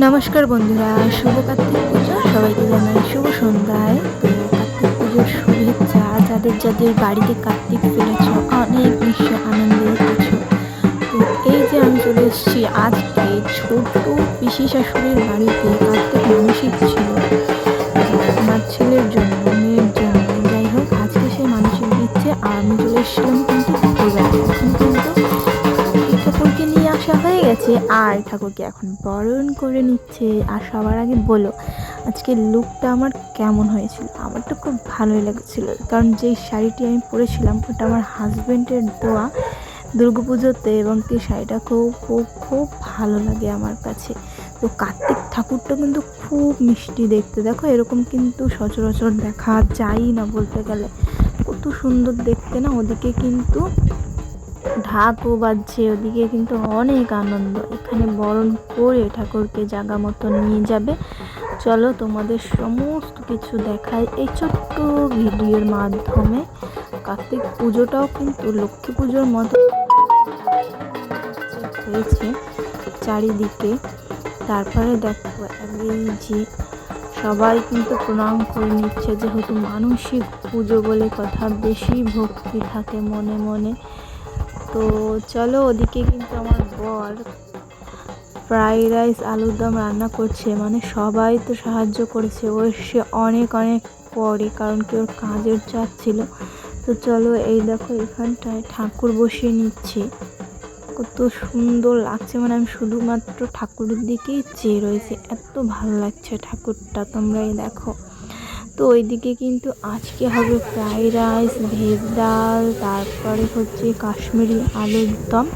নমস্কার বন্ধুরা, শুভ কার্তিক পুজো। সবাইকে জানাই শুভ সন্ধ্যায়। তো কার্তিক পুজোর শুভেচ্ছা। যাদের যাদের বাড়িতে কার্তিক ফেলেছ, অনেক নিশ্চয় আনন্দে আছো। তো এই যে আমি চলে এসেছি আজকে ছোট পিসি শাশুড়ির বাড়িতে। কার্তিক মানসিক ছিল আমার ছেলের জন্য, মেয়ের জন্য। যাই হোক, আজকে সে মানসিক দিচ্ছে আর আমি চলে এসেছিলাম কিন্তু ঠাকুরবাড়ি। এখন কিন্তু ঠাকুরকে নিয়ে আসা হয়ে গেছে আর ঠাকুরকে এখন বরণ করে নিচ্ছে। আর সবার আগে বলো আজকের লুকটা আমার কেমন হয়েছিল। আমার তো খুব ভালোই লাগছিল, কারণ যেই শাড়িটি আমি পরেছিলাম ওটা আমার হাজব্যান্ডের দেওয়া দুর্গাপুজোতে, এবং সেই শাড়িটা খুব খুব খুব ভালো লাগে আমার কাছে। তো কার্তিক ঠাকুরটা কিন্তু খুব মিষ্টি দেখতে, দেখো এরকম কিন্তু সচরাচর দেখা যায় না বলতে গেলে। কত সুন্দর দেখতে না। ওদিকে কিন্তু ঢাকও বাজছে, ওদিকে কিন্তু অনেক আনন্দ। এখানে বরণ করে ঠাকুরকে জায়গা মতো নিয়ে যাবে। চলো তোমাদের সমস্ত কিছু দেখাই এই ছোট্ট ভিডিওর মাধ্যমে। কার্তিক পুজোটাও কিন্তু লক্ষ্মী পুজোর মতো হয়েছে চারিদিকে। তারপরে দেখো এই যে সবাই কিন্তু প্রণাম করে নিচ্ছে, যেহেতু মানসিক পুজো বলে কথা, বেশি ভক্তি থাকে মনে মনে। তো চলো, ওদিকে কিন্তু আমার বর ফ্রাইড রাইস আলুর দম রান্না করছে। মানে সবাই তো সাহায্য করেছে, ও সে অনেক অনেক পরে, কারণ কি ওর কাজের চাপ ছিল। তো চলো, এই দেখো এখানটায় ঠাকুর বসিয়ে নিচ্ছে। কত সুন্দর লাগছে, মানে আমি শুধুমাত্র ঠাকুরের দিকেই চেয়ে রয়েছে, এত ভালো লাগছে ঠাকুরটা, তোমরাই দেখো। তো ওইদিকে কিন্তু আজকে হবে ফ্রাইড রাইস, ভেজ ডাল, তারপরে হচ্ছে কাশ্মীরি আলুর দম।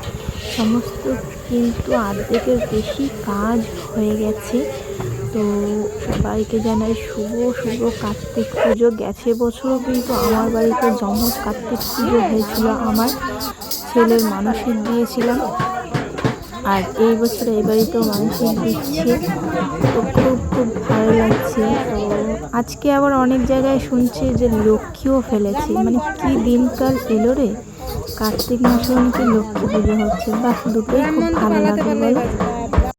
সমস্ত কিন্তু অর্ধেকের বেশি কাজ হয়ে গেছে। তো সবাইকে জানাই শুভ শুভ কার্তিক পুজো। গেছে বছরও কিন্তু আমার বাড়িতে জমজ কার্তিক পুজো হয়েছিল, আমার ছেলের মানসিক দিয়েছিলাম। আর এই বছর এই বাড়িতেও মানসিক দিচ্ছে। তো খুব খুব ভালো লাগছে। তো আজকে আবার অনেক জায়গায় শুনছি যে লক্ষ্মীও ফেলেছে। মানে কি দিনকাল এলো রে, কার্তিক মাসে নাকি লক্ষ্মী পুজো হচ্ছে। বাহ, দুটোই খুব ভালো লাগে বলো।